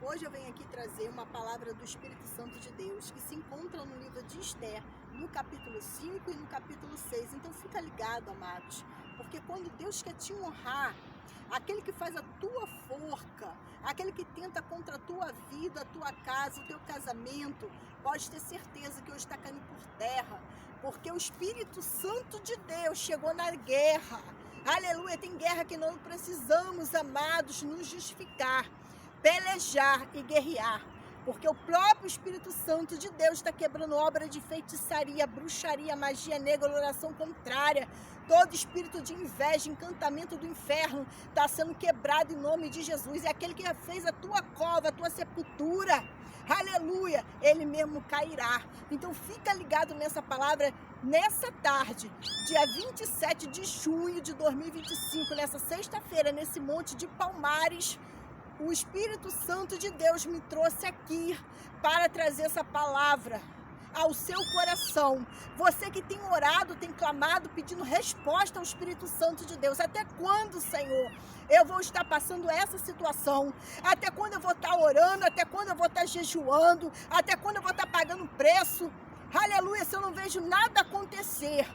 Hoje eu venho aqui trazer uma palavra do Espírito Santo de Deus que se encontra no livro de Esther, no capítulo 5 e no capítulo 6. Então fica ligado, amados, porque quando Deus quer te honrar, aquele que faz a tua forca, aquele que tenta contra a tua vida, a tua casa, o teu casamento, pode ter certeza que hoje está caindo por terra, porque o Espírito Santo de Deus chegou na guerra. Aleluia, tem guerra que não precisamos, amados, nos justificar, pelejar e guerrear, porque o próprio Espírito Santo de Deus está quebrando obra de feitiçaria, bruxaria, magia negra, oração contrária. Todo espírito de inveja, encantamento do inferno está sendo quebrado em nome de Jesus. É aquele que fez a tua cova, a tua sepultura. Aleluia, ele mesmo cairá. Então fica ligado nessa palavra, nessa tarde, dia 27 de junho de 2025, nessa sexta-feira, nesse Monte de Palmares. O Espírito Santo de Deus me trouxe aqui para trazer essa palavra ao seu coração. Você que tem orado, tem clamado, pedindo resposta ao Espírito Santo de Deus. Até quando, Senhor, eu vou estar passando essa situação? Até quando eu vou estar orando? Até quando eu vou estar jejuando? Até quando eu vou estar pagando preço? Aleluia, se eu não vejo nada acontecer.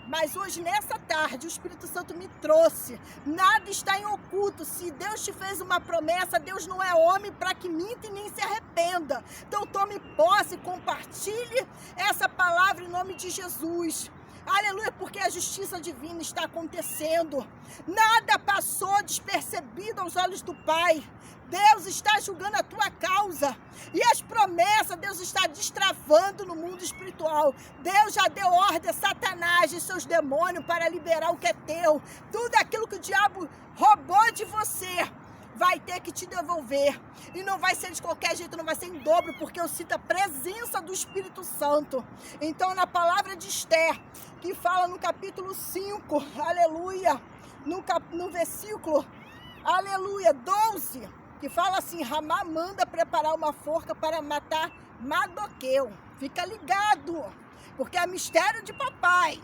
Mas hoje, nessa tarde, o Espírito Santo me trouxe. Nada está em oculto. Se Deus te fez uma promessa, Deus não é homem para que minta e nem se arrependa. Então tome posse, compartilhe essa palavra em nome de Jesus. Aleluia, porque a justiça divina está acontecendo. Nada passou despercebido aos olhos do Pai. Deus está julgando a tua causa. E as promessas, Deus está destravando no mundo espiritual. Deus já deu ordem a Satanás e seus demônios para liberar o que é teu. Tudo aquilo que o diabo roubou de você vai ter que te devolver. E não vai ser de qualquer jeito, não vai ser em dobro, porque eu cito a presença do Espírito Santo. Então, na palavra de Esther, que fala no capítulo 5, aleluia, no versículo, aleluia, 12, que fala assim: Ramá manda preparar uma forca para matar Mardoqueu. Fica ligado, porque é mistério de papai.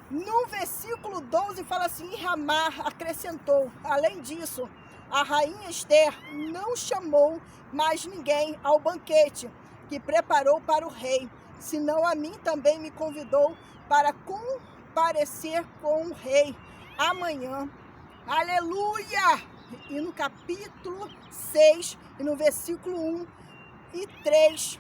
No versículo 12 fala assim: e Ramá acrescentou, além disso, a rainha Esther não chamou mais ninguém ao banquete que preparou para o rei, senão a mim também me convidou para comparecer com o rei amanhã. Aleluia! E no capítulo 6, e no versículo 1 e 3,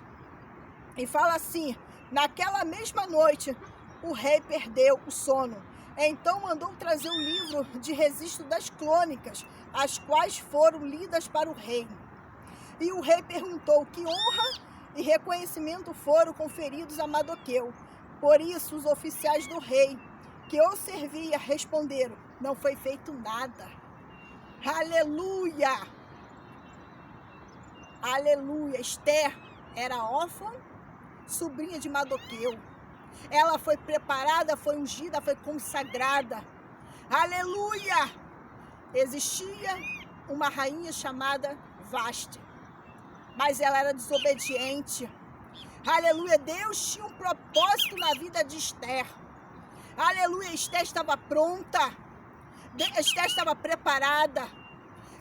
e fala assim: naquela mesma noite, o rei perdeu o sono. Então mandou trazer o livro de registro das crônicas, as quais foram lidas para o rei. E o rei perguntou que honra e reconhecimento foram conferidos a Mardoqueu. Por isso, os oficiais do rei, que o servia, responderam: não foi feito nada. Aleluia! Aleluia! Esther era órfã, sobrinha de Mardoqueu. Ela foi preparada, foi ungida, foi consagrada. Aleluia! Existia uma rainha chamada Vaste, mas ela era desobediente. Aleluia! Deus tinha um propósito na vida de Esther. Aleluia! Esther estava pronta. Esther estava preparada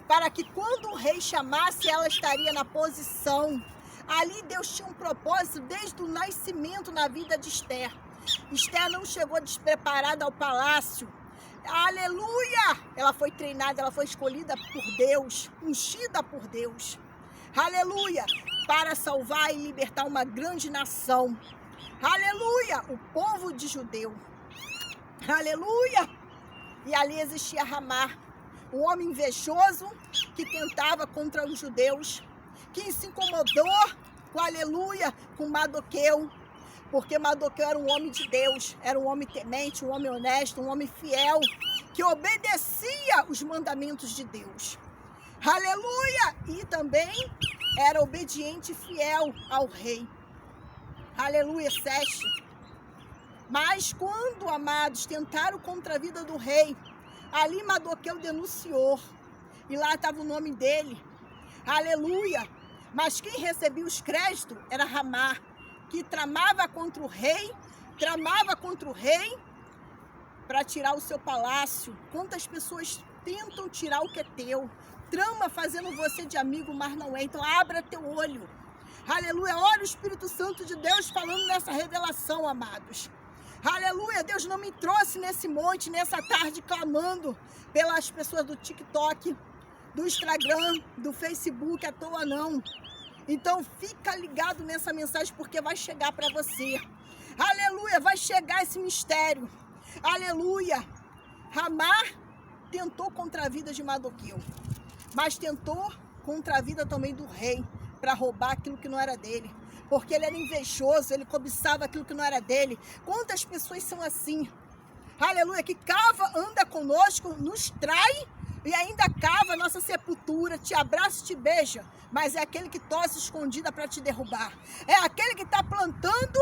para que quando o rei chamasse, ela estaria na posição. Ali Deus tinha um propósito desde o nascimento na vida de Esther. Esther não chegou despreparada ao palácio. Aleluia! Ela foi treinada, ela foi escolhida por Deus, ungida por Deus. Aleluia! Para salvar e libertar uma grande nação. Aleluia! O povo de Judeu. Aleluia! E ali existia Ramá, um homem invejoso que tentava contra os judeus, que se incomodou com, aleluia, com Mardoqueu, porque Mardoqueu era um homem de Deus, era um homem temente, um homem honesto, um homem fiel, que obedecia os mandamentos de Deus. Aleluia! E também era obediente e fiel ao rei. Aleluia, 7. Mas quando, amados, tentaram contra a vida do rei, ali Mardoqueu denunciou. E lá estava o nome dele. Aleluia! Mas quem recebia os créditos era Ramá, que tramava contra o rei para tirar o seu palácio. Quantas pessoas tentam tirar o que é teu? trama fazendo você de amigo, mas não é. Então abra teu olho. Aleluia. Olha o Espírito Santo de Deus falando nessa revelação, amados. Aleluia. Deus não me trouxe nesse monte, nessa tarde, clamando pelas pessoas do TikTok, do Instagram, do Facebook, à toa não. Então fica ligado nessa mensagem, porque vai chegar para você. Aleluia. Vai chegar esse mistério. Aleluia. Ramá tentou contra a vida de Mardoqueu, mas tentou contra a vida também do rei, para roubar aquilo que não era dele, porque ele era invejoso, ele cobiçava aquilo que não era dele. Quantas pessoas são assim? Aleluia, que cava, anda conosco, nos trai e ainda cava a nossa sepultura, te abraça e te beija, mas é aquele que tosse escondida para te derrubar. É aquele que está plantando,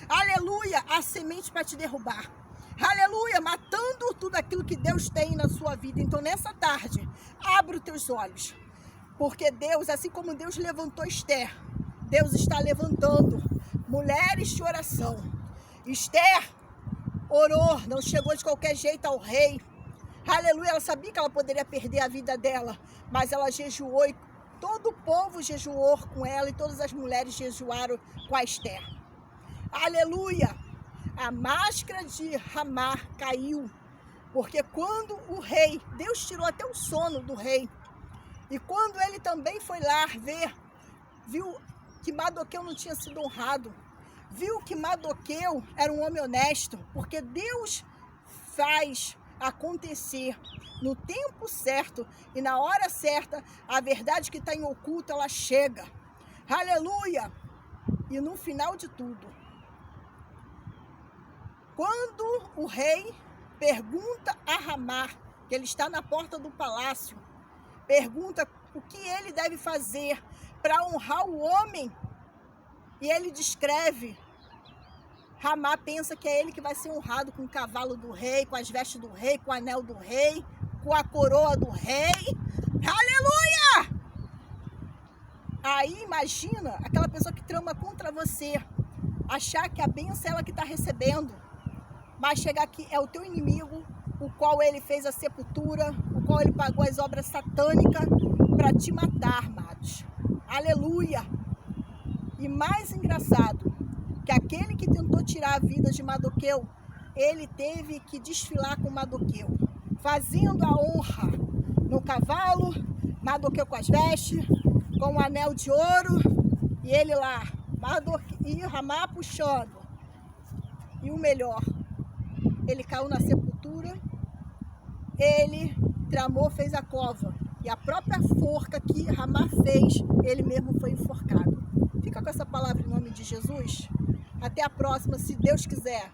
aleluia, a semente para te derrubar. Aleluia, matando tudo aquilo que Deus tem na sua vida. Então nessa tarde, abre os teus olhos, porque Deus, assim como Deus levantou Esther, Deus está levantando mulheres de oração. Esther orou, não chegou de qualquer jeito ao rei. Aleluia, ela sabia que ela poderia perder a vida dela, mas ela jejuou e todo o povo jejuou com ela e todas as mulheres jejuaram com a Esther. Aleluia, a máscara de Ramá caiu, porque quando o rei, Deus tirou até o sono do rei, e quando ele também foi lá ver, viu que Mardoqueu não tinha sido honrado, viu que Mardoqueu era um homem honesto, porque Deus faz acontecer no tempo certo e na hora certa, a verdade que está em oculto, ela chega. Aleluia! E no final de tudo, quando o rei pergunta a Ramá, que ele está na porta do palácio, pergunta o que ele deve fazer para honrar o homem, e ele descreve, Ramá pensa que é ele que vai ser honrado com o cavalo do rei, com as vestes do rei, com o anel do rei, com a coroa do rei. Aleluia! Aí imagina aquela pessoa que trama contra você, achar que a bênção é ela que está recebendo, mas chegar aqui é o teu inimigo, o qual ele fez a sepultura, o qual ele pagou as obras satânicas para te matar, amados. Aleluia! E mais engraçado, que aquele que tentou tirar a vida de Mardoqueu, ele teve que desfilar com Mardoqueu, fazendo a honra no cavalo, Mardoqueu com as vestes, com o anel de ouro, e ele lá, Mardoqueu, e Ramá puxando. E o melhor, ele caiu na sepultura, ele tramou, fez a cova, e a própria forca que Ramá fez, ele mesmo foi enforcado. Fica com essa palavra em nome de Jesus. Até a próxima, se Deus quiser.